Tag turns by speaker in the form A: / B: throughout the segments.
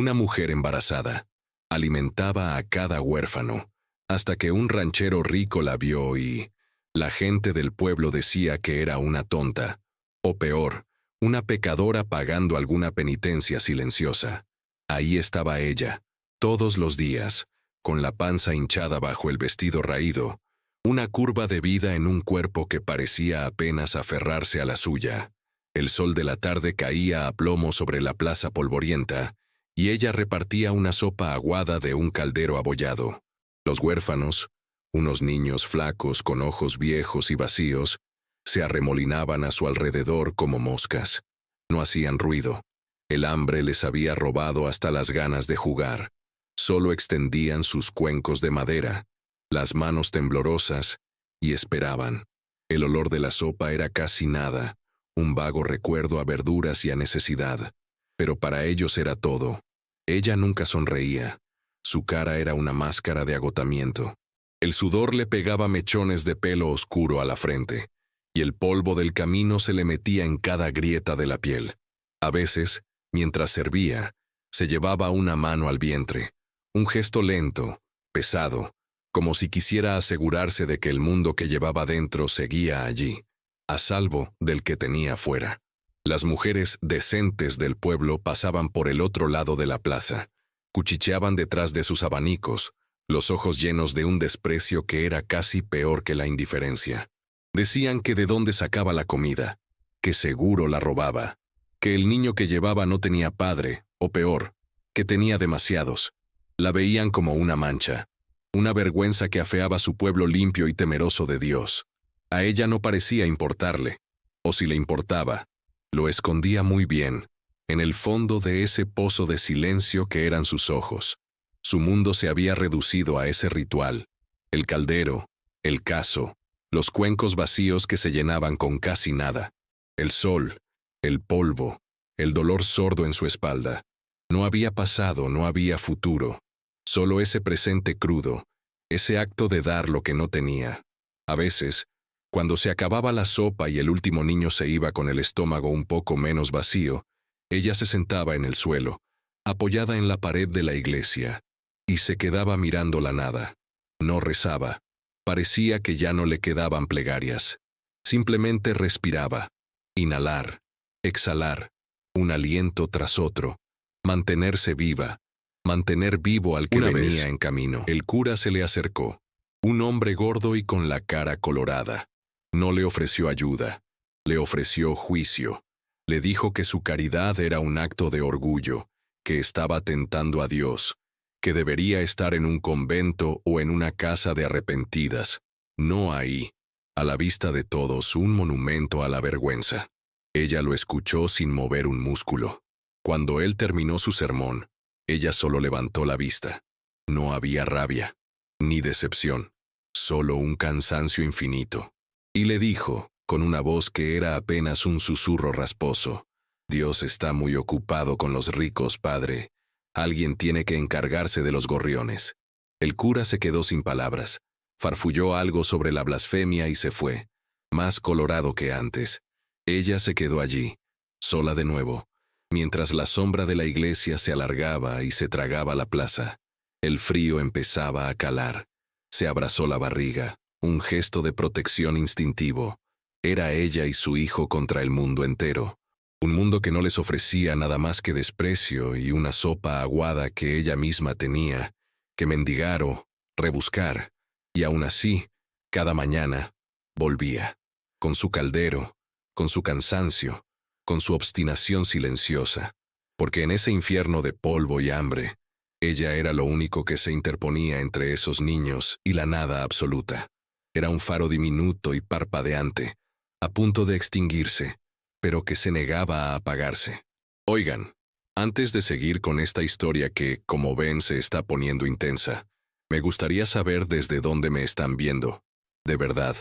A: Una mujer embarazada alimentaba a cada huérfano, hasta que un ranchero rico la vio y la gente del pueblo decía que era una tonta, o peor, una pecadora pagando alguna penitencia silenciosa. Ahí estaba ella, todos los días, con la panza hinchada bajo el vestido raído, una curva de vida en un cuerpo que parecía apenas aferrarse a la suya. El sol de la tarde caía a plomo sobre la plaza polvorienta, y ella repartía una sopa aguada de un caldero abollado. Los huérfanos, unos niños flacos con ojos viejos y vacíos, se arremolinaban a su alrededor como moscas. No hacían ruido. El hambre les había robado hasta las ganas de jugar. Solo extendían sus cuencos de madera, las manos temblorosas, y esperaban. El olor de la sopa era casi nada, un vago recuerdo a verduras y a necesidad. Pero para ellos era todo. Ella nunca sonreía. Su cara era una máscara de agotamiento. El sudor le pegaba mechones de pelo oscuro a la frente, y el polvo del camino se le metía en cada grieta de la piel. A veces, mientras servía, se llevaba una mano al vientre, un gesto lento, pesado, como si quisiera asegurarse de que el mundo que llevaba dentro seguía allí, a salvo del que tenía fuera. Las mujeres decentes del pueblo pasaban por el otro lado de la plaza, cuchicheaban detrás de sus abanicos, los ojos llenos de un desprecio que era casi peor que la indiferencia. Decían que de dónde sacaba la comida, que seguro la robaba, que el niño que llevaba no tenía padre, o peor, que tenía demasiados. La veían como una mancha, una vergüenza que afeaba su pueblo limpio y temeroso de Dios. A ella no parecía importarle, o si le importaba, lo escondía muy bien, en el fondo de ese pozo de silencio que eran sus ojos. Su mundo se había reducido a ese ritual, el caldero, el cazo, los cuencos vacíos que se llenaban con casi nada, el sol, el polvo, el dolor sordo en su espalda. No había pasado, no había futuro, solo ese presente crudo, ese acto de dar lo que no tenía. A veces, cuando se acababa la sopa y el último niño se iba con el estómago un poco menos vacío, ella se sentaba en el suelo, apoyada en la pared de la iglesia, y se quedaba mirando la nada. No rezaba. Parecía que ya no le quedaban plegarias. Simplemente respiraba. Inhalar, exhalar, un aliento tras otro. Mantenerse viva. Mantener vivo al que venía en camino. El cura se le acercó. Un hombre gordo y con la cara colorada. No le ofreció ayuda. Le ofreció juicio. Le dijo que su caridad era un acto de orgullo, que estaba tentando a Dios, que debería estar en un convento o en una casa de arrepentidas, no ahí, a la vista de todos, un monumento a la vergüenza. Ella lo escuchó sin mover un músculo. Cuando él terminó su sermón, ella solo levantó la vista. No había rabia, ni decepción, solo un cansancio infinito. Y le dijo, con una voz que era apenas un susurro rasposo: «Dios está muy ocupado con los ricos, padre. Alguien tiene que encargarse de los gorriones». El cura se quedó sin palabras, farfulló algo sobre la blasfemia y se fue, más colorado que antes. Ella se quedó allí, sola de nuevo, mientras la sombra de la iglesia se alargaba y se tragaba la plaza. El frío empezaba a calar. Se abrazó la barriga, un gesto de protección instintivo. Era ella y su hijo contra el mundo entero. Un mundo que no les ofrecía nada más que desprecio y una sopa aguada que ella misma tenía que mendigar o rebuscar. Y aún así, cada mañana, volvía, con su caldero, con su cansancio, con su obstinación silenciosa, porque en ese infierno de polvo y hambre, ella era lo único que se interponía entre esos niños y la nada absoluta. Era un faro diminuto y parpadeante, a punto de extinguirse, pero que se negaba a apagarse. Oigan, antes de seguir con esta historia que, como ven, se está poniendo intensa, me gustaría saber desde dónde me están viendo. De verdad,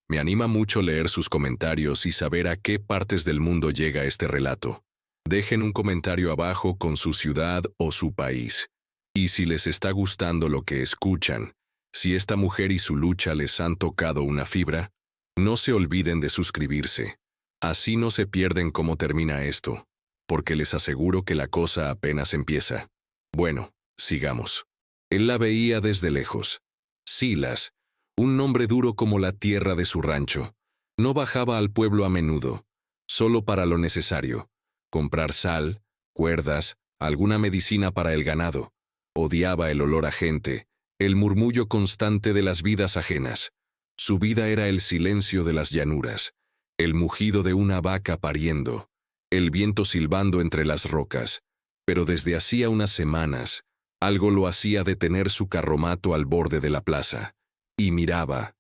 A: me anima mucho leer sus comentarios y saber a qué partes del mundo llega este relato. Dejen un comentario abajo con su ciudad o su país. Y si les está gustando lo que escuchan, si esta mujer y su lucha les han tocado una fibra, no se olviden de suscribirse. Así no se pierden cómo termina esto, porque les aseguro que la cosa apenas empieza. Bueno, sigamos. Él la veía desde lejos. Silas, un hombre duro como la tierra de su rancho, no bajaba al pueblo a menudo, solo para lo necesario: comprar sal, cuerdas, alguna medicina para el ganado. Odiaba el olor a gente, el murmullo constante de las vidas ajenas. Su vida era el silencio de las llanuras, el mugido de una vaca pariendo, el viento silbando entre las rocas. Pero desde hacía unas semanas, algo lo hacía detener su carromato al borde de la plaza. Y miraba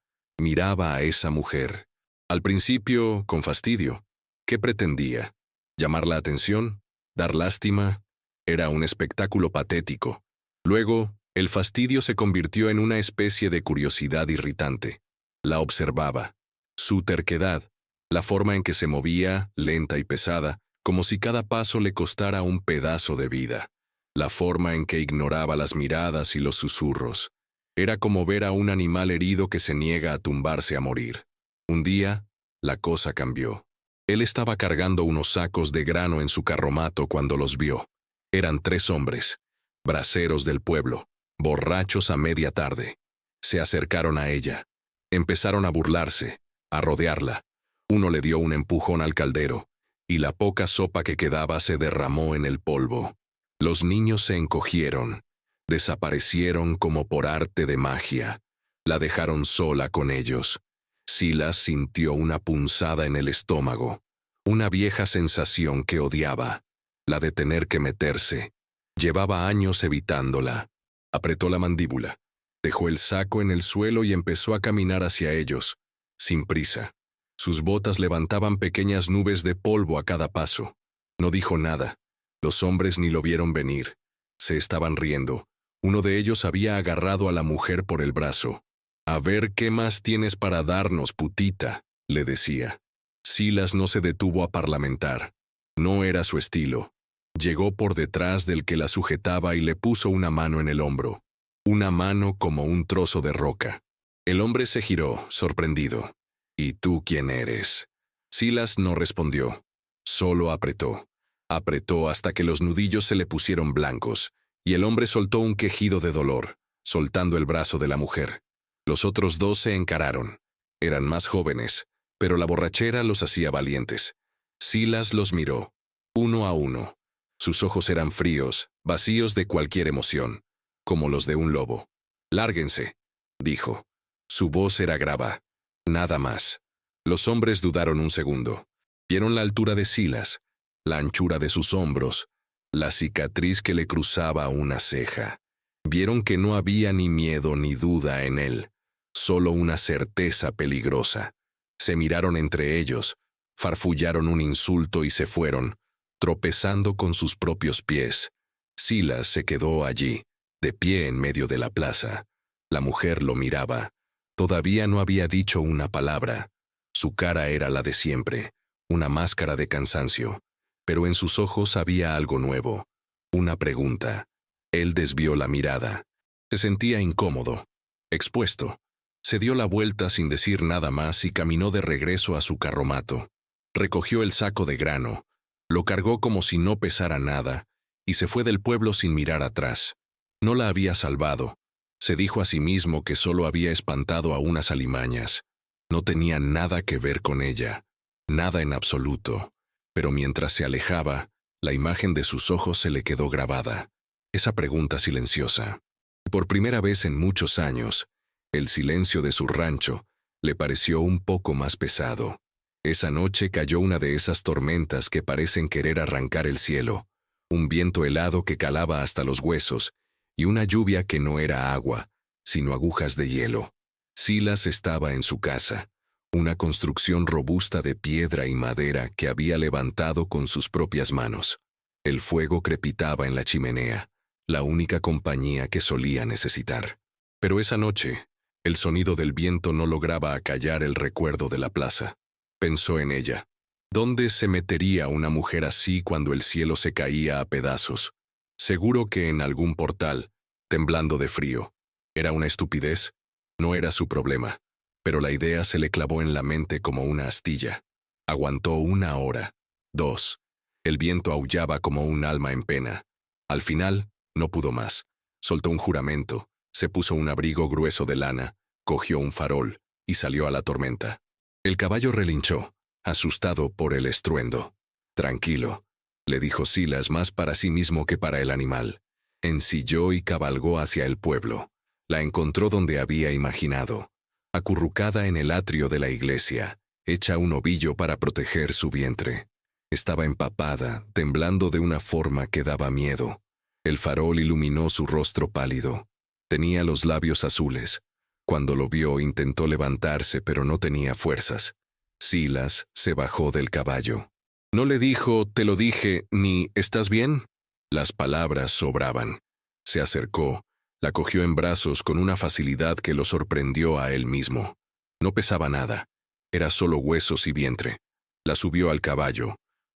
A: a esa mujer. Al principio, con fastidio. ¿Qué pretendía? ¿Llamar la atención? ¿Dar lástima? Era un espectáculo patético. Luego, el fastidio se convirtió en una especie de curiosidad irritante. La observaba. Su terquedad, la forma en que se movía, lenta y pesada, como si cada paso le costara un pedazo de vida. La forma en que ignoraba las miradas y los susurros. Era como ver a un animal herido que se niega a tumbarse a morir. Un día, la cosa cambió. Él estaba cargando unos sacos de grano en su carromato cuando los vio. Eran 3 hombres, braceros del pueblo, borrachos a media tarde. Se acercaron a ella. Empezaron a burlarse, a rodearla. Uno le dio un empujón al caldero, y la poca sopa que quedaba se derramó en el polvo. Los niños se encogieron, desaparecieron como por arte de magia. La dejaron sola con ellos. Silas sintió una punzada en el estómago, una vieja sensación que odiaba, la de tener que meterse. Llevaba años evitándola. Apretó la mandíbula, dejó el saco en el suelo y empezó a caminar hacia ellos, sin prisa. Sus botas levantaban pequeñas nubes de polvo a cada paso. No dijo nada. Los hombres ni lo vieron venir. Se estaban riendo. Uno de ellos había agarrado a la mujer por el brazo. «A ver qué más tienes para darnos, putita», le decía. Silas no se detuvo a parlamentar. No era su estilo. Llegó por detrás del que la sujetaba y le puso una mano en el hombro. Una mano como un trozo de roca. El hombre se giró, sorprendido. «¿Y tú quién eres?». Silas no respondió. Solo apretó. Apretó hasta que los nudillos se le pusieron blancos, y el hombre soltó un quejido de dolor, soltando el brazo de la mujer. Los otros 2 se encararon. Eran más jóvenes, pero la borrachera los hacía valientes. Silas los miró, uno a uno. Sus ojos eran fríos, vacíos de cualquier emoción, como los de un lobo. «Lárguense», dijo. Su voz era grave. Nada más. Los hombres dudaron un segundo. Vieron la altura de Silas, la anchura de sus hombros, la cicatriz que le cruzaba una ceja. Vieron que no había ni miedo ni duda en él, solo una certeza peligrosa. Se miraron entre ellos, farfullaron un insulto y se fueron, tropezando con sus propios pies. Silas se quedó allí, de pie en medio de la plaza. La mujer lo miraba. Todavía no había dicho una palabra. Su cara era la de siempre, una máscara de cansancio, pero en sus ojos había algo nuevo, una pregunta. Él desvió la mirada. Se sentía incómodo, expuesto. Se dio la vuelta sin decir nada más y caminó de regreso a su carromato. Recogió el saco de grano, lo cargó como si no pesara nada, y se fue del pueblo sin mirar atrás. No la había salvado. Se dijo a sí mismo que solo había espantado a unas alimañas. No tenía nada que ver con ella, nada en absoluto. Pero mientras se alejaba, la imagen de sus ojos se le quedó grabada. Esa pregunta silenciosa. Por primera vez en muchos años, el silencio de su rancho le pareció un poco más pesado. Esa noche cayó una de esas tormentas que parecen querer arrancar el cielo, un viento helado que calaba hasta los huesos, y una lluvia que no era agua, sino agujas de hielo. Silas estaba en su casa, una construcción robusta de piedra y madera que había levantado con sus propias manos. El fuego crepitaba en la chimenea, la única compañía que solía necesitar. Pero esa noche, el sonido del viento no lograba acallar el recuerdo de la plaza. Pensó en ella. ¿Dónde se metería una mujer así cuando el cielo se caía a pedazos? Seguro que en algún portal, temblando de frío. ¿Era una estupidez? No era su problema. Pero la idea se le clavó en la mente como una astilla. Aguantó 1 hora, 2. El viento aullaba como un alma en pena. Al final, No pudo más. Soltó un juramento, se puso un abrigo grueso de lana, cogió un farol y salió a la tormenta. El caballo relinchó, asustado por el estruendo. Tranquilo, le dijo Silas más para sí mismo que para el animal. Ensilló y cabalgó hacia el pueblo. La encontró donde había imaginado, acurrucada en el atrio de la iglesia, hecha un ovillo para proteger su vientre. Estaba empapada, temblando de una forma que daba miedo. El farol iluminó su rostro pálido. Tenía los labios azules. Cuando lo vio intentó levantarse, pero no tenía fuerzas. Silas se bajó del caballo. No le dijo, te lo dije, ni, ¿estás bien? Las palabras sobraban. Se acercó, la cogió en brazos con una facilidad que lo sorprendió a él mismo. No pesaba nada, era solo huesos y vientre. La subió al caballo,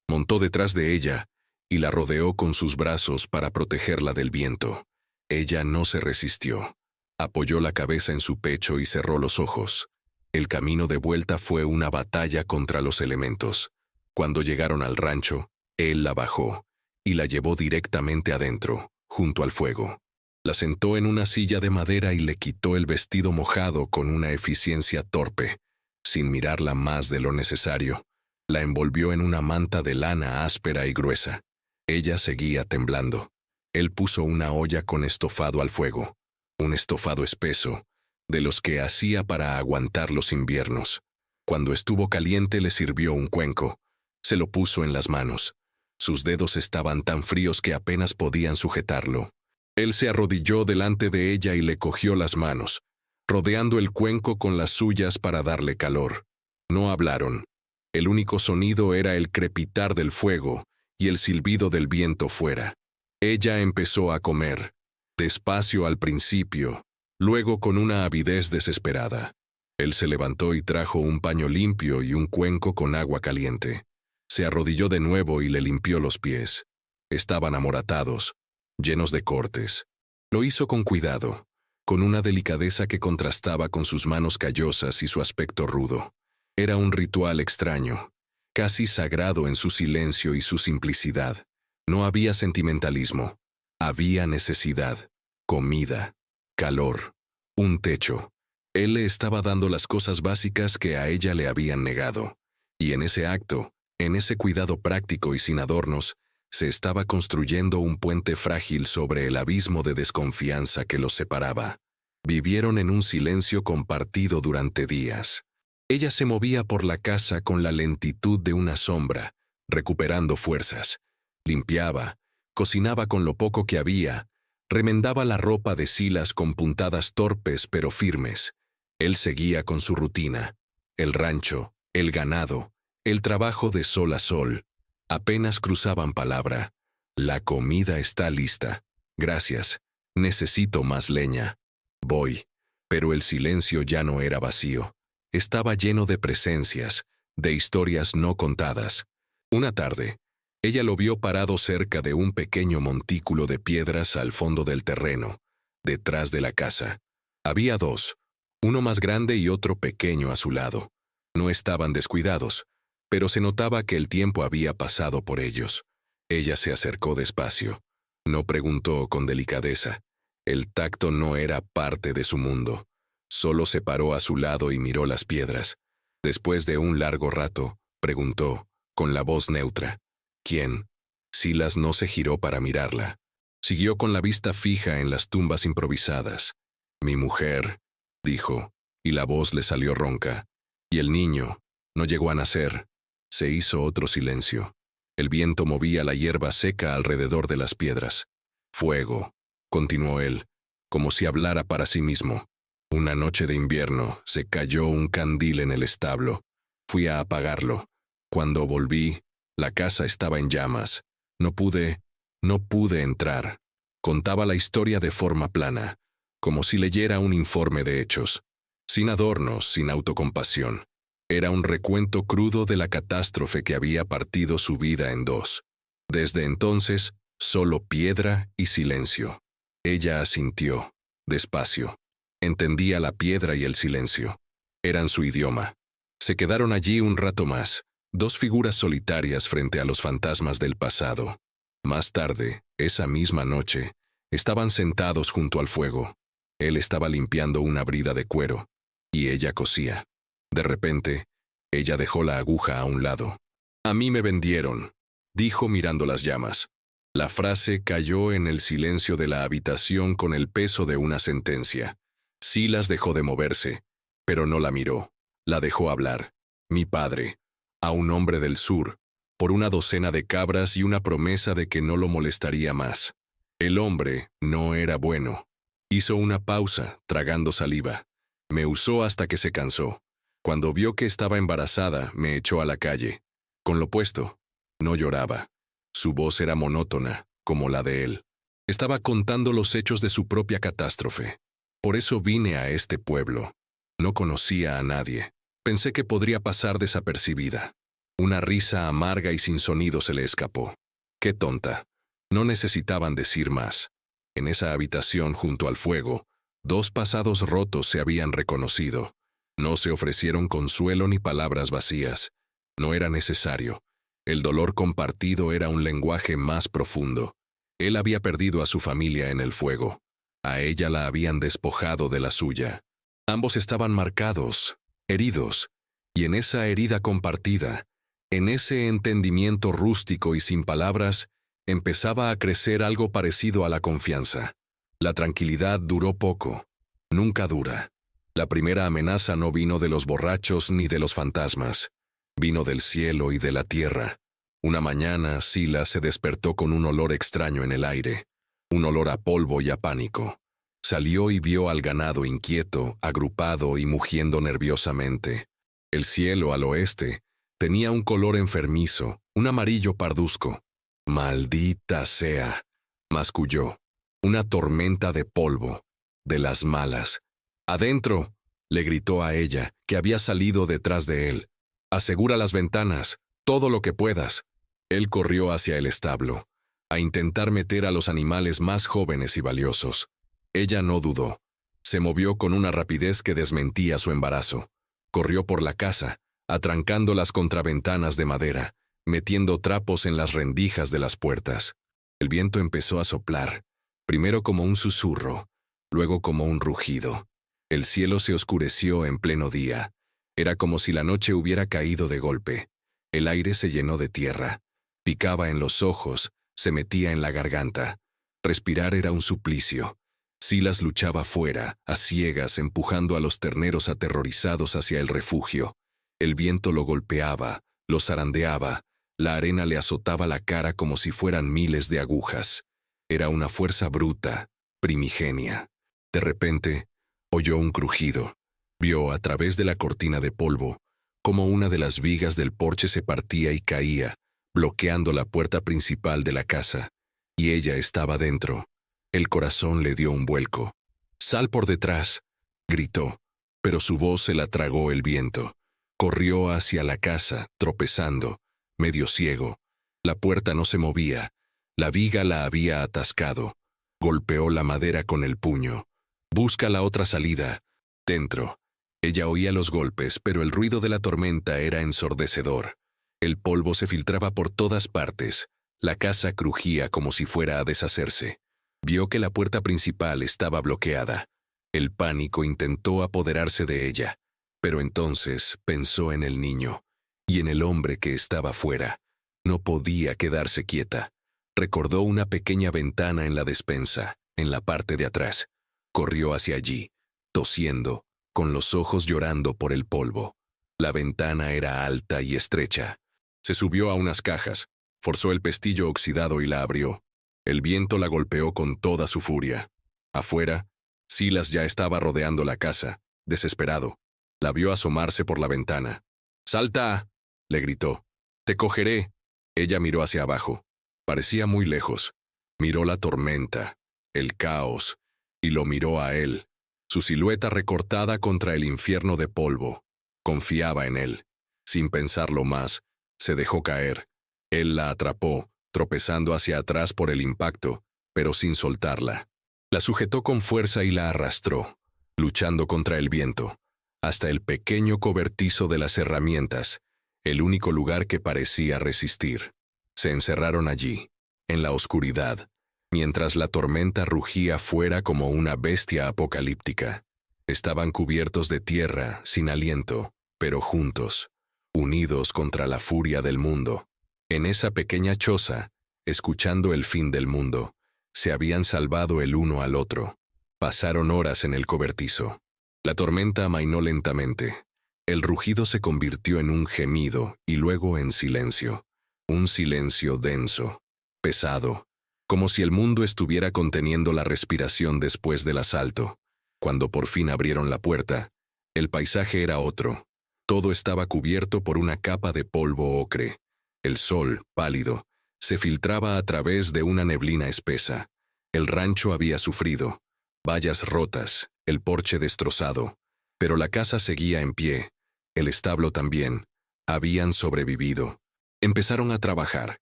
A: montó detrás de ella y la rodeó con sus brazos para protegerla del viento. Ella no se resistió. Apoyó la cabeza en su pecho y cerró los ojos. El camino de vuelta fue una batalla contra los elementos. Cuando llegaron al rancho, él la bajó y la llevó directamente adentro, junto al fuego. La sentó en una silla de madera y le quitó el vestido mojado con una eficiencia torpe. Sin mirarla más de lo necesario, la envolvió en una manta de lana áspera y gruesa. Ella seguía temblando. Él puso una olla con estofado al fuego, un estofado espeso, de los que hacía para aguantar los inviernos. Cuando estuvo caliente le sirvió un cuenco. Se lo puso en las manos. Sus dedos estaban tan fríos que apenas podían sujetarlo. Él se arrodilló delante de ella y le cogió las manos, rodeando el cuenco con las suyas para darle calor. No hablaron. El único sonido era el crepitar del fuego y el silbido del viento fuera. Ella empezó a comer, despacio al principio, luego con una avidez desesperada. Él se levantó y trajo un paño limpio y un cuenco con agua caliente. Se arrodilló de nuevo y le limpió los pies. Estaban amoratados, llenos de cortes. Lo hizo con cuidado, con una delicadeza que contrastaba con sus manos callosas y su aspecto rudo. Era un ritual extraño, casi sagrado en su silencio y su simplicidad. No había sentimentalismo. Había necesidad, comida, calor, un techo. Él le estaba dando las cosas básicas que a ella le habían negado. Y en ese acto, en ese cuidado práctico y sin adornos, se estaba construyendo un puente frágil sobre el abismo de desconfianza que los separaba. Vivieron en un silencio compartido durante días. Ella se movía por la casa con la lentitud de una sombra, recuperando fuerzas. Limpiaba, cocinaba con lo poco que había, remendaba la ropa de Silas con puntadas torpes pero firmes. Él seguía con su rutina. El rancho, el ganado, el trabajo de sol a sol. Apenas cruzaban palabra. La comida está lista. Gracias. Necesito más leña. Voy. Pero el silencio ya no era vacío. Estaba lleno de presencias, de historias no contadas. Una tarde, ella lo vio parado cerca de un pequeño montículo de piedras al fondo del terreno, detrás de la casa. Había dos, uno más grande y otro pequeño a su lado. No estaban descuidados, pero se notaba que el tiempo había pasado por ellos. Ella se acercó despacio. No preguntó con delicadeza. El tacto no era parte de su mundo. Solo se paró a su lado y miró las piedras. Después de un largo rato, preguntó, con la voz neutra, ¿quién? Silas no se giró para mirarla. Siguió con la vista fija en las tumbas improvisadas. Mi mujer, dijo, y la voz le salió ronca. Y el niño, no llegó a nacer. Se hizo otro silencio. El viento movía la hierba seca alrededor de las piedras. Fuego, continuó él, como si hablara para sí mismo. Una noche de invierno se cayó un candil en el establo. Fui a apagarlo. Cuando volví, la casa estaba en llamas. No pude entrar. Contaba la historia de forma plana, como si leyera un informe de hechos. Sin adornos, sin autocompasión. Era un recuento crudo de la catástrofe que había partido su vida en dos. Desde entonces, solo piedra y silencio. Ella asintió, despacio. Entendía la piedra y el silencio. Eran su idioma. Se quedaron allí un rato más, dos figuras solitarias frente a los fantasmas del pasado. Más tarde, esa misma noche, Estaban sentados junto al fuego. Él estaba limpiando una brida de cuero, y ella cosía. De repente, ella dejó la aguja a un lado. «A mí me vendieron», dijo mirando las llamas. La frase cayó en el silencio de la habitación con el peso de una sentencia. Silas dejó de moverse, pero no la miró. La dejó hablar. «Mi padre, a un hombre del sur, por una docena de cabras y una promesa de que no lo molestaría más». El hombre no era bueno. Hizo una pausa, tragando saliva. Me usó hasta que se cansó. Cuando vio que estaba embarazada, me echó a la calle. Con lo puesto, no lloraba. Su voz era monótona, como la de él. Estaba contando los hechos de su propia catástrofe. Por eso vine a este pueblo. No conocía a nadie. Pensé que podría pasar desapercibida. Una risa amarga y sin sonido se le escapó. ¡Qué tonta! No necesitaban decir más. En esa habitación junto al fuego, 2 pasados rotos se habían reconocido. No se ofrecieron consuelo ni palabras vacías. No era necesario. El dolor compartido era un lenguaje más profundo. Él había perdido a su familia en el fuego. A ella la habían despojado de la suya. Ambos estaban marcados, heridos, y en esa herida compartida, en ese entendimiento rústico y sin palabras, empezaba a crecer algo parecido a la confianza. La tranquilidad duró poco. Nunca dura. La primera amenaza no vino de los borrachos ni de los fantasmas. Vino del cielo y de la tierra. Una mañana, Silas se despertó con un olor extraño en el aire. Un olor a polvo y a pánico. Salió y vio al ganado inquieto, agrupado y mugiendo nerviosamente. El cielo al oeste tenía un color enfermizo, un amarillo parduzco. «Maldita sea», masculló. «Una tormenta de polvo, de las malas». «Adentro», le gritó a ella, que había salido detrás de él. «Asegura las ventanas, todo lo que puedas». Él corrió hacia el establo, a intentar meter a los animales más jóvenes y valiosos. Ella no dudó. Se movió con una rapidez que desmentía su embarazo. Corrió por la casa, atrancando las contraventanas de madera, metiendo trapos en las rendijas de las puertas. El viento empezó a soplar, primero como un susurro, luego como un rugido. El cielo se oscureció en pleno día. Era como si la noche hubiera caído de golpe. El aire se llenó de tierra. Picaba en los ojos, se metía en la garganta. Respirar era un suplicio. Silas luchaba fuera, a ciegas, empujando a los terneros aterrorizados hacia el refugio. El viento lo golpeaba, lo zarandeaba. La arena le azotaba la cara como si fueran miles de agujas. Era una fuerza bruta, primigenia. De repente, oyó un crujido. Vio a través de la cortina de polvo cómo una de las vigas del porche se partía y caía, bloqueando la puerta principal de la casa. Y ella estaba dentro. El corazón le dio un vuelco. «Sal por detrás», gritó, pero su voz se la tragó el viento. Corrió hacia la casa, tropezando, medio ciego. La puerta no se movía. La viga la había atascado. Golpeó la madera con el puño. «Busca la otra salida». Dentro. Ella oía los golpes, pero el ruido de la tormenta era ensordecedor. El polvo se filtraba por todas partes. La casa crujía como si fuera a deshacerse. Vio que la puerta principal estaba bloqueada. El pánico intentó apoderarse de ella, pero entonces pensó en el niño y en el hombre que estaba fuera. No podía quedarse quieta. Recordó una pequeña ventana en la despensa, en la parte de atrás. Corrió hacia allí, tosiendo, con los ojos llorando por el polvo. La ventana era alta y estrecha. Se subió a unas cajas, forzó el pestillo oxidado y la abrió. El viento la golpeó con toda su furia. Afuera, Silas ya estaba rodeando la casa, desesperado. La vio asomarse por la ventana. «¡Salta!», le gritó. «Te cogeré». Ella miró hacia abajo. Parecía muy lejos. Miró la tormenta, el caos, y lo miró a él, su silueta recortada contra el infierno de polvo. Confiaba en él. Sin pensarlo más, se dejó caer. Él la atrapó, tropezando hacia atrás por el impacto, pero sin soltarla. La sujetó con fuerza y la arrastró, luchando contra el viento, hasta el pequeño cobertizo de las herramientas, el único lugar que parecía resistir. Se encerraron allí, en la oscuridad. mientras la tormenta rugía fuera como una bestia apocalíptica. Estaban cubiertos de tierra, sin aliento, pero juntos, unidos contra la furia del mundo. En esa pequeña choza, escuchando el fin del mundo, se habían salvado el uno al otro. Pasaron horas en el cobertizo. La tormenta amainó lentamente. El rugido se convirtió en un gemido y luego en silencio. Un silencio denso, pesado, como si el mundo estuviera conteniendo la respiración después del asalto. Cuando por fin abrieron la puerta, el paisaje era otro. Todo estaba cubierto por una capa de polvo ocre. El sol, pálido, se filtraba a través de una neblina espesa. El rancho había sufrido. Vallas rotas, el porche destrozado. Pero la casa seguía en pie. El establo también. Habían sobrevivido. Empezaron a trabajar,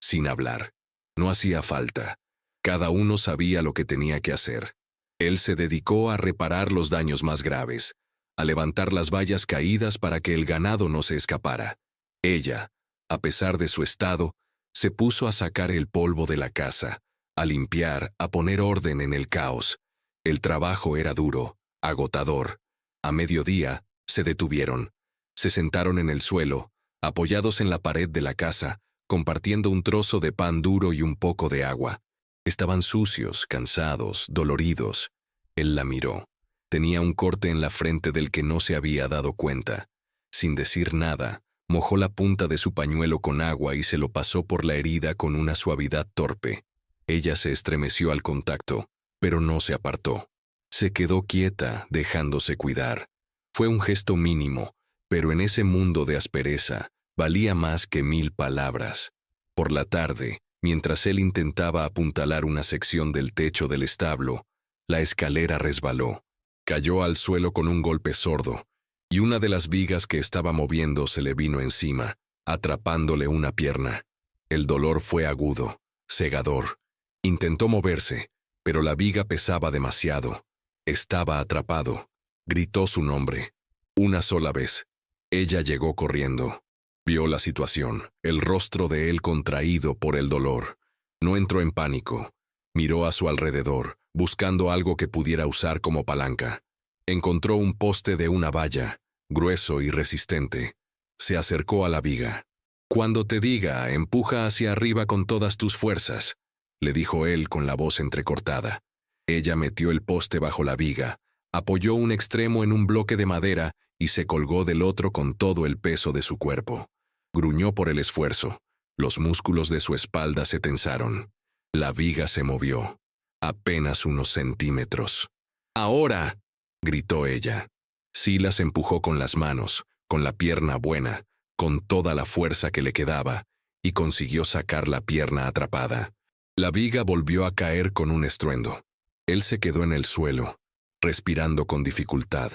A: sin hablar. No hacía falta. Cada uno sabía lo que tenía que hacer. Él se dedicó a reparar los daños más graves, a levantar las vallas caídas para que el ganado no se escapara. Ella, a pesar de su estado, se puso a sacar el polvo de la casa, a limpiar, a poner orden en el caos. El trabajo era duro, agotador. A mediodía, se detuvieron. Se sentaron en el suelo, apoyados en la pared de la casa, compartiendo un trozo de pan duro y un poco de agua. Estaban sucios, cansados, doloridos. Él la miró. Tenía un corte en la frente del que no se había dado cuenta. Sin decir nada, mojó la punta de su pañuelo con agua y se lo pasó por la herida con una suavidad torpe. Ella se estremeció al contacto, pero no se apartó. Se quedó quieta, dejándose cuidar. Fue un gesto mínimo, pero en ese mundo de aspereza, valía más que 1000 palabras. Por la tarde, mientras él intentaba apuntalar una sección del techo del establo, la escalera resbaló. Cayó al suelo con un golpe sordo, y una de las vigas que estaba moviendo se le vino encima, atrapándole una pierna. El dolor fue agudo, cegador. Intentó moverse, pero la viga pesaba demasiado. Estaba atrapado. Gritó su nombre. Una sola vez. Ella llegó corriendo. Vio la situación, el rostro de él contraído por el dolor. No entró en pánico. Miró a su alrededor, buscando algo que pudiera usar como palanca. Encontró un poste de una valla, grueso y resistente. Se acercó a la viga. «Cuando te diga, empuja hacia arriba con todas tus fuerzas», le dijo él con la voz entrecortada. Ella metió el poste bajo la viga, apoyó un extremo en un bloque de madera y se colgó del otro con todo el peso de su cuerpo. Gruñó por el esfuerzo. Los músculos de su espalda se tensaron. La viga se movió. Apenas unos centímetros. «¡Ahora!», gritó ella. Silas empujó con las manos, con la pierna buena, con toda la fuerza que le quedaba, y consiguió sacar la pierna atrapada. La viga volvió a caer con un estruendo. Él se quedó en el suelo, respirando con dificultad.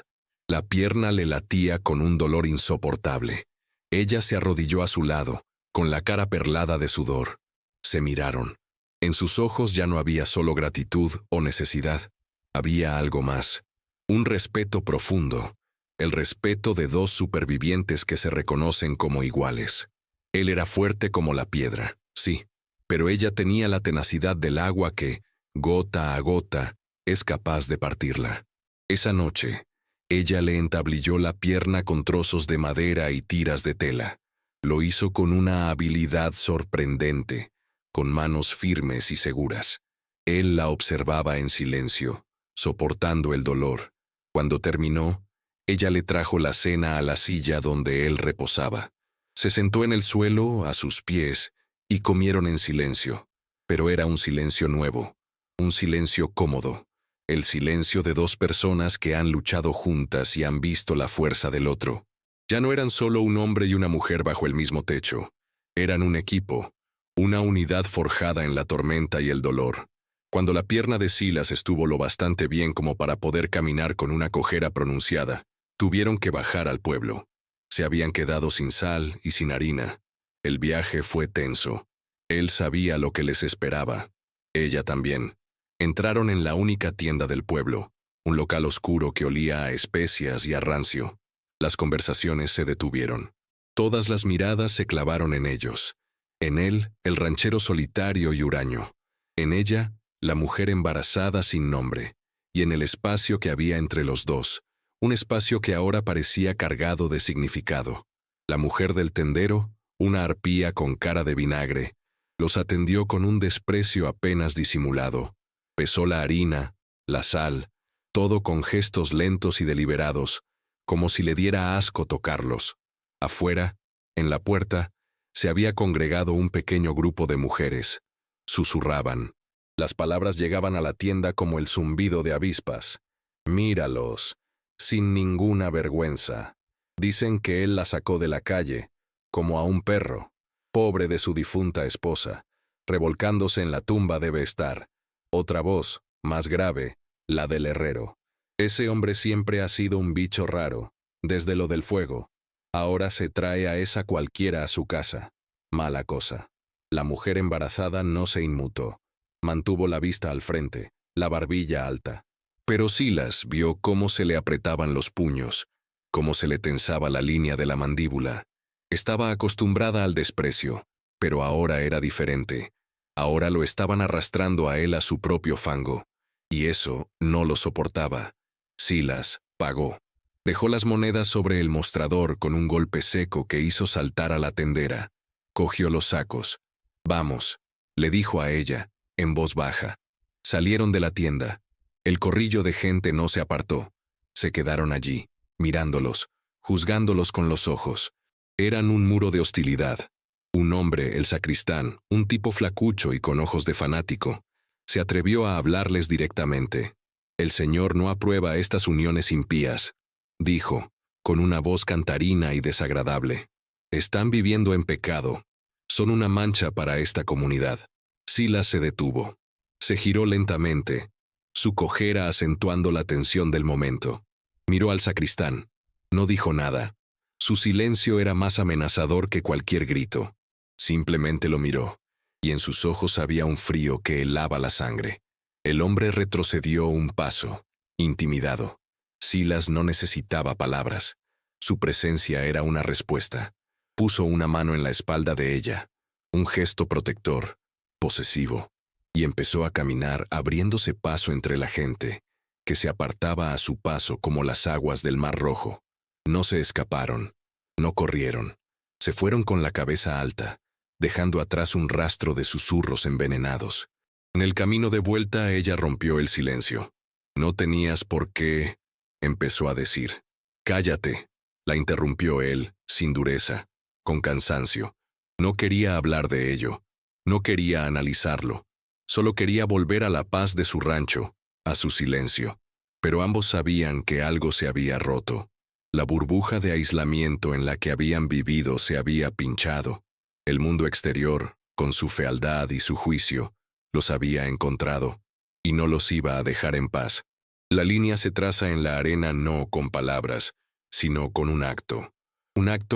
A: La pierna le latía con un dolor insoportable. Ella se arrodilló a su lado, con la cara perlada de sudor. Se miraron. En sus ojos ya no había solo gratitud o necesidad. Había algo más. Un respeto profundo. El respeto de dos supervivientes que se reconocen como iguales. Él era fuerte como la piedra, sí, pero ella tenía la tenacidad del agua que, gota a gota, es capaz de partirla. Esa noche, ella le entablilló la pierna con trozos de madera y tiras de tela. Lo hizo con una habilidad sorprendente, con manos firmes y seguras. Él la observaba en silencio, soportando el dolor. Cuando terminó, ella le trajo la cena a la silla donde él reposaba. Se sentó en el suelo, a sus pies, y comieron en silencio. Pero era un silencio nuevo, un silencio cómodo, el silencio de dos personas que han luchado juntas y han visto la fuerza del otro. Ya no eran solo un hombre y una mujer bajo el mismo techo. Eran un equipo, una unidad forjada en la tormenta y el dolor. Cuando la pierna de Silas estuvo lo bastante bien como para poder caminar con una cojera pronunciada, tuvieron que bajar al pueblo. Se habían quedado sin sal y sin harina. El viaje fue tenso. Él sabía lo que les esperaba. Ella también. Entraron en la única tienda del pueblo, un local oscuro que olía a especias y a rancio. Las conversaciones se detuvieron. Todas las miradas se clavaron en ellos. En él, el ranchero solitario y huraño. En ella, la mujer embarazada sin nombre, y en el espacio que había entre los dos, un espacio que ahora parecía cargado de significado. La mujer del tendero, una arpía con cara de vinagre, los atendió con un desprecio apenas disimulado. Pesó la harina, la sal, todo con gestos lentos y deliberados, como si le diera asco tocarlos. Afuera, en la puerta, se había congregado un pequeño grupo de mujeres. Susurraban. Las palabras llegaban a la tienda como el zumbido de avispas. Míralos, sin ninguna vergüenza. Dicen que él la sacó de la calle, como a un perro. Pobre de su difunta esposa. Revolcándose en la tumba debe estar. Otra voz, más grave, la del herrero. Ese hombre siempre ha sido un bicho raro, desde lo del fuego. Ahora se trae a esa cualquiera a su casa. Mala cosa. La mujer embarazada no se inmutó. Mantuvo la vista al frente, la barbilla alta. Pero Silas vio cómo se le apretaban los puños, cómo se le tensaba la línea de la mandíbula. Estaba acostumbrada al desprecio, pero ahora era diferente. Ahora lo estaban arrastrando a él a su propio fango. Y eso no lo soportaba. Silas pagó. Dejó las monedas sobre el mostrador con un golpe seco que hizo saltar a la tendera. Cogió los sacos. «Vamos», le dijo a ella, en voz baja. Salieron de la tienda. El corrillo de gente no se apartó. Se quedaron allí, mirándolos, juzgándolos con los ojos. Eran un muro de hostilidad. Un hombre, el sacristán, un tipo flacucho y con ojos de fanático, se atrevió a hablarles directamente. «El Señor no aprueba estas uniones impías», dijo, con una voz cantarina y desagradable. «Están viviendo en pecado. Son una mancha para esta comunidad». Silas se detuvo. Se giró lentamente, su cojera acentuando la tensión del momento. Miró al sacristán. No dijo nada. Su silencio era más amenazador que cualquier grito. Simplemente lo miró, y en sus ojos había un frío que helaba la sangre. El hombre retrocedió un paso, intimidado. Silas no necesitaba palabras. Su presencia era una respuesta. Puso una mano en la espalda de ella, un gesto protector, posesivo, y empezó a caminar abriéndose paso entre la gente, que se apartaba a su paso como las aguas del Mar Rojo. No se escaparon, no corrieron, se fueron con la cabeza alta, dejando atrás un rastro de susurros envenenados. En el camino de vuelta ella rompió el silencio. «No tenías por qué», empezó a decir. «Cállate», la interrumpió él, sin dureza, con cansancio. No quería hablar de ello, no quería analizarlo, solo quería volver a la paz de su rancho, a su silencio. Pero ambos sabían que algo se había roto. La burbuja de aislamiento en la que habían vivido se había pinchado. El mundo exterior, con su fealdad y su juicio, los había encontrado, y no los iba a dejar en paz. La línea se traza en la arena no con palabras, sino con un acto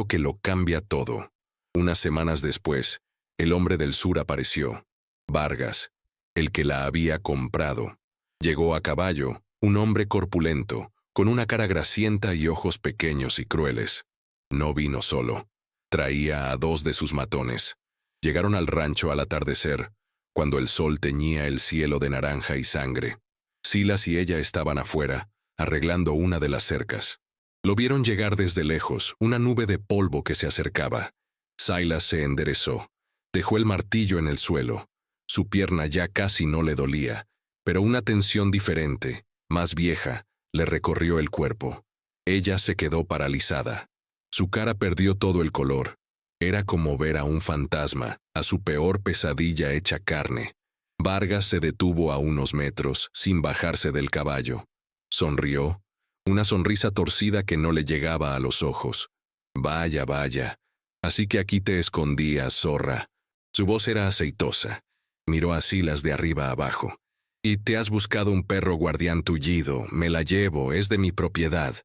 A: que lo cambia todo. Unas semanas después, el hombre del sur apareció. Vargas, el que la había comprado. Llegó a caballo, un hombre corpulento, con una cara grasienta y ojos pequeños y crueles. No vino solo. Traía a 2 de sus matones. Llegaron al rancho al atardecer, cuando el sol teñía el cielo de naranja y sangre. Silas y ella estaban afuera, arreglando una de las cercas. Lo vieron llegar desde lejos, una nube de polvo que se acercaba. Silas se enderezó. Dejó el martillo en el suelo. Su pierna ya casi no le dolía, pero una tensión diferente, más vieja, le recorrió el cuerpo. Ella se quedó paralizada. Su cara perdió todo el color. Era como ver a un fantasma, a su peor pesadilla hecha carne. Vargas se detuvo a unos metros, sin bajarse del caballo. Sonrió, una sonrisa torcida que no le llegaba a los ojos. «Vaya, vaya. Así que aquí te escondías, zorra». Su voz era aceitosa. Miró a Silas de arriba abajo. «Y te has buscado un perro guardián tullido. Me la llevo, es de mi propiedad».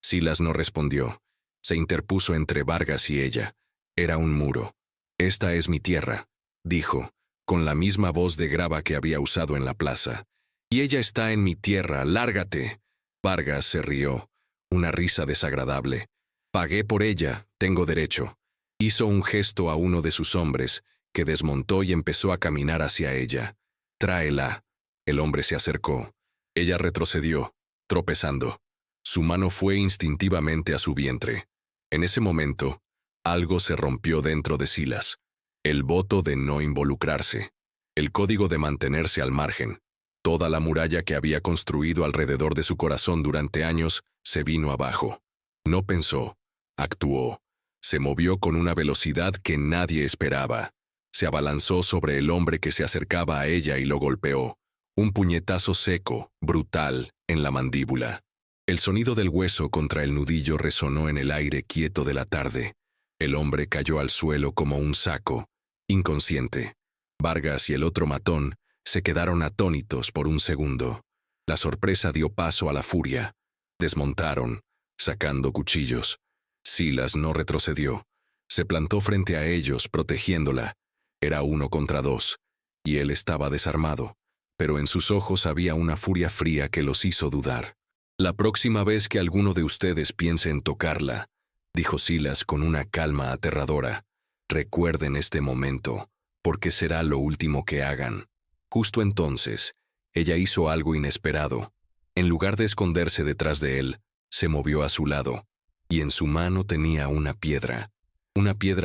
A: Silas no respondió. Se interpuso entre Vargas y ella. Era un muro. «Esta es mi tierra», dijo, con la misma voz de grava que había usado en la plaza. «Y ella está en mi tierra, lárgate». Vargas se rió, una risa desagradable. «Pagué por ella, tengo derecho». Hizo un gesto a uno de sus hombres, que desmontó y empezó a caminar hacia ella. «Tráela». El hombre se acercó. Ella retrocedió, tropezando. Su mano fue instintivamente a su vientre. En ese momento, algo se rompió dentro de Silas. El voto de no involucrarse. El código de mantenerse al margen. Toda la muralla que había construido alrededor de su corazón durante años se vino abajo. No pensó, actuó. Se movió con una velocidad que nadie esperaba. Se abalanzó sobre el hombre que se acercaba a ella y lo golpeó. Un puñetazo seco, brutal, en la mandíbula. El sonido del hueso contra el nudillo resonó en el aire quieto de la tarde. El hombre cayó al suelo como un saco, inconsciente. Vargas y el otro matón se quedaron atónitos por un segundo. La sorpresa dio paso a la furia. Desmontaron, sacando cuchillos. Silas no retrocedió. Se plantó frente a ellos, protegiéndola. Era 1 contra 2, y él estaba desarmado, pero en sus ojos había una furia fría que los hizo dudar. «La próxima vez que alguno de ustedes piense en tocarla», dijo Silas con una calma aterradora, «recuerden este momento, porque será lo último que hagan». Justo entonces, ella hizo algo inesperado. En lugar de esconderse detrás de él, se movió a su lado, y en su mano tenía una piedra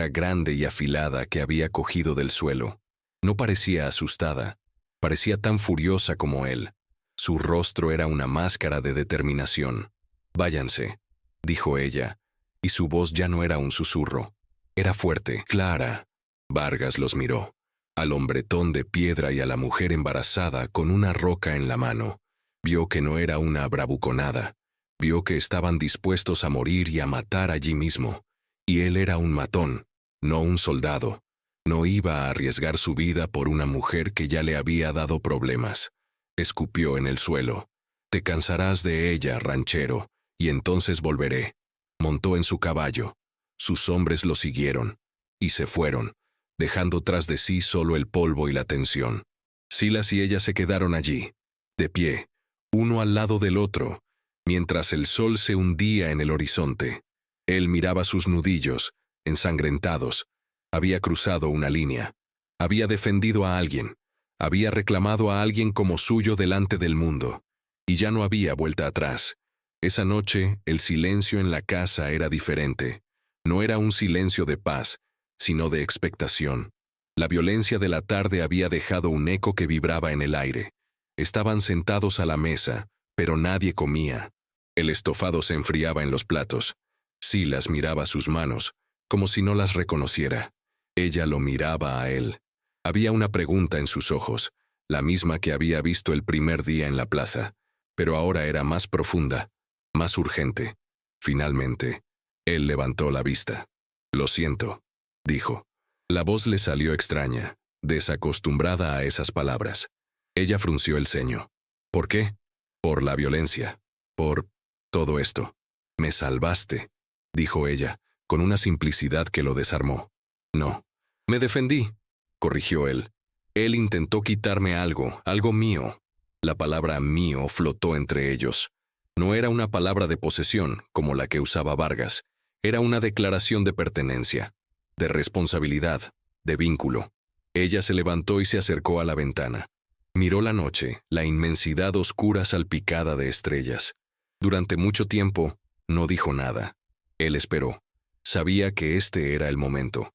A: grande y afilada que había cogido del suelo. No parecía asustada, parecía tan furiosa como él. Su rostro era una máscara de determinación. «Váyanse», dijo ella, y su voz ya no era un susurro. Era fuerte, clara. Vargas los miró, al hombretón de piedra y a la mujer embarazada con una roca en la mano. Vio que no era una bravuconada. Vio que estaban dispuestos a morir y a matar allí mismo. Y él era un matón, no un soldado. No iba a arriesgar su vida por una mujer que ya le había dado problemas. Escupió en el suelo. «Te cansarás de ella, ranchero, y entonces volveré». Montó en su caballo. Sus hombres lo siguieron, y se fueron, dejando tras de sí solo el polvo y la tensión. Silas y ella se quedaron allí, de pie, uno al lado del otro, mientras el sol se hundía en el horizonte. Él miraba sus nudillos, ensangrentados. Había cruzado una línea. Había defendido a alguien. Había reclamado a alguien como suyo delante del mundo. Y ya no había vuelta atrás. Esa noche, el silencio en la casa era diferente. No era un silencio de paz, sino de expectación. La violencia de la tarde había dejado un eco que vibraba en el aire. Estaban sentados a la mesa, pero nadie comía. El estofado se enfriaba en los platos. Silas miraba sus manos, como si no las reconociera. Ella lo miraba a él. Había una pregunta en sus ojos, la misma que había visto el primer día en la plaza, pero ahora era más profunda, más urgente. Finalmente, él levantó la vista. «Lo siento», dijo. La voz le salió extraña, desacostumbrada a esas palabras. Ella frunció el ceño. «¿Por qué?» «Por la violencia. Por todo esto. Me salvaste», dijo ella, con una simplicidad que lo desarmó. «No. Me defendí», corrigió él. «Él intentó quitarme algo mío». La palabra mío flotó entre ellos. No era una palabra de posesión, como la que usaba Vargas. Era una declaración de pertenencia, de responsabilidad, de vínculo. Ella se levantó y se acercó a la ventana. Miró la noche, la inmensidad oscura salpicada de estrellas. Durante mucho tiempo, no dijo nada. Él esperó. Sabía que este era el momento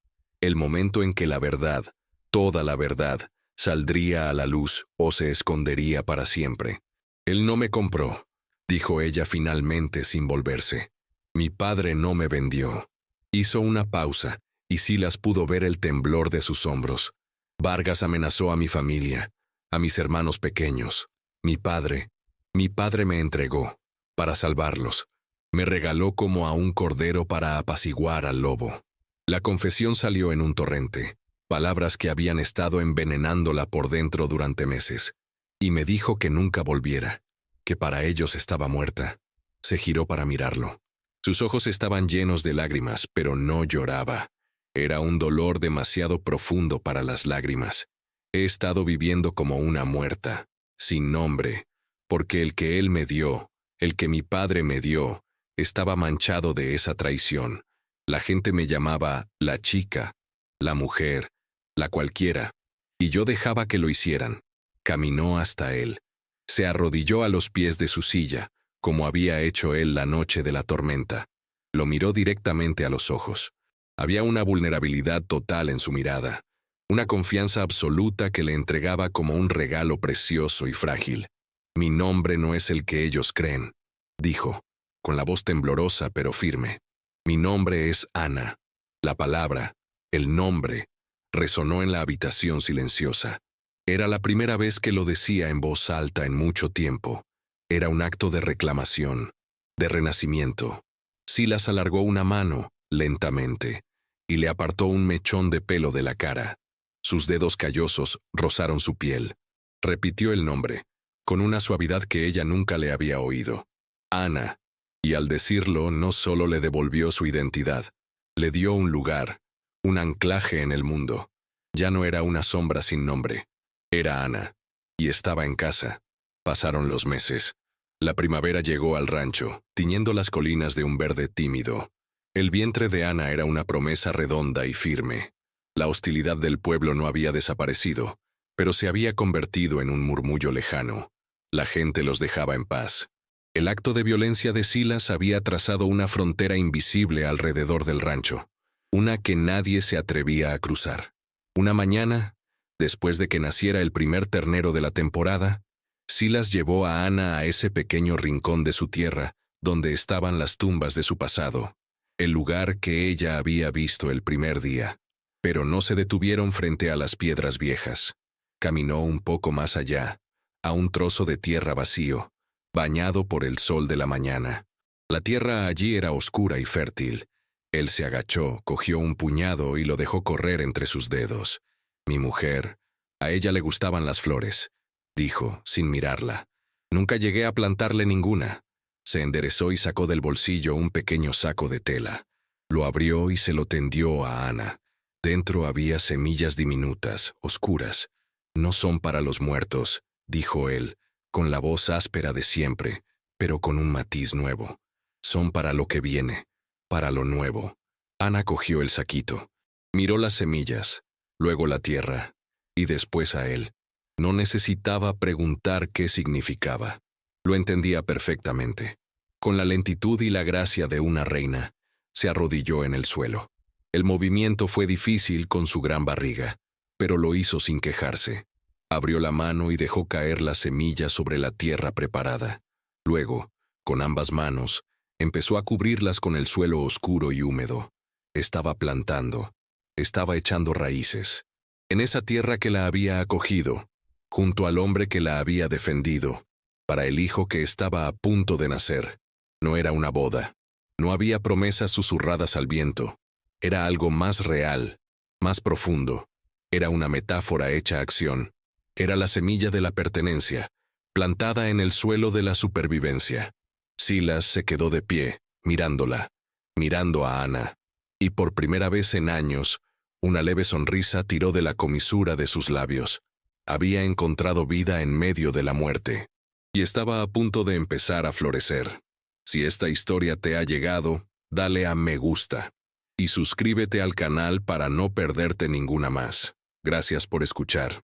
A: en que la verdad, toda la verdad, saldría a la luz o se escondería para siempre. «Él no me compró», dijo ella finalmente sin volverse. «Mi padre no me vendió». Hizo una pausa, y Silas pudo ver el temblor de sus hombros. «Vargas amenazó a mi familia, a mis hermanos pequeños. Mi padre me entregó, para salvarlos. Me regaló como a un cordero para apaciguar al lobo». La confesión salió en un torrente, palabras que habían estado envenenándola por dentro durante meses. Y me dijo que nunca volviera, que para ellos estaba muerta. Se giró para mirarlo. Sus ojos estaban llenos de lágrimas, pero no lloraba. Era un dolor demasiado profundo para las lágrimas. He estado viviendo como una muerta, sin nombre, porque el que él me dio, el que mi padre me dio, estaba manchado de esa traición. La gente me llamaba la chica, la mujer, la cualquiera, y yo dejaba que lo hicieran. Caminó hasta él. Se arrodilló a los pies de su silla, como había hecho él la noche de la tormenta. Lo miró directamente a los ojos. Había una vulnerabilidad total en su mirada, una confianza absoluta que le entregaba como un regalo precioso y frágil. «Mi nombre no es el que ellos creen», dijo, con la voz temblorosa pero firme. «Mi nombre es Ana». La palabra, el nombre, resonó en la habitación silenciosa. Era la primera vez que lo decía en voz alta en mucho tiempo. Era un acto de reclamación, de renacimiento. Silas alargó una mano, lentamente, y le apartó un mechón de pelo de la cara. Sus dedos callosos rozaron su piel. Repitió el nombre, con una suavidad que ella nunca le había oído. Ana. Y al decirlo no solo le devolvió su identidad, le dio un lugar, un anclaje en el mundo. Ya no era una sombra sin nombre. Era Ana, y estaba en casa. Pasaron los meses. La primavera llegó al rancho, tiñendo las colinas de un verde tímido. El vientre de Ana era una promesa redonda y firme. La hostilidad del pueblo no había desaparecido, pero se había convertido en un murmullo lejano. La gente los dejaba en paz. El acto de violencia de Silas había trazado una frontera invisible alrededor del rancho, una que nadie se atrevía a cruzar. Una mañana, después de que naciera el primer ternero de la temporada, Silas llevó a Ana a ese pequeño rincón de su tierra, donde estaban las tumbas de su pasado, el lugar que ella había visto el primer día. Pero no se detuvieron frente a las piedras viejas. Caminó un poco más allá, a un trozo de tierra vacío, bañado por el sol de la mañana. La tierra allí era oscura y fértil. Él se agachó, cogió un puñado y lo dejó correr entre sus dedos. «Mi mujer, a ella le gustaban las flores», dijo, sin mirarla. «Nunca llegué a plantarle ninguna». Se enderezó y sacó del bolsillo un pequeño saco de tela. Lo abrió y se lo tendió a Ana. Dentro había semillas diminutas, oscuras. «No son para los muertos», dijo él, con la voz áspera de siempre, pero con un matiz nuevo. «Son para lo que viene, para lo nuevo». Ana cogió el saquito. Miró las semillas, luego la tierra, y después a él. No necesitaba preguntar qué significaba. Lo entendía perfectamente. Con la lentitud y la gracia de una reina, se arrodilló en el suelo. El movimiento fue difícil con su gran barriga, pero lo hizo sin quejarse. Abrió la mano y dejó caer las semillas sobre la tierra preparada. Luego, con ambas manos, empezó a cubrirlas con el suelo oscuro y húmedo. Estaba plantando, estaba echando raíces. En esa tierra que la había acogido, junto al hombre que la había defendido, para el hijo que estaba a punto de nacer. No era una boda, no había promesas susurradas al viento. Era algo más real, más profundo. Era una metáfora hecha acción. Era la semilla de la pertenencia, plantada en el suelo de la supervivencia. Silas se quedó de pie, mirándola, mirando a Ana, y por primera vez en años, una leve sonrisa tiró de la comisura de sus labios. Había encontrado vida en medio de la muerte, y estaba a punto de empezar a florecer. Si esta historia te ha llegado, dale a me gusta, y suscríbete al canal para no perderte ninguna más. Gracias por escuchar.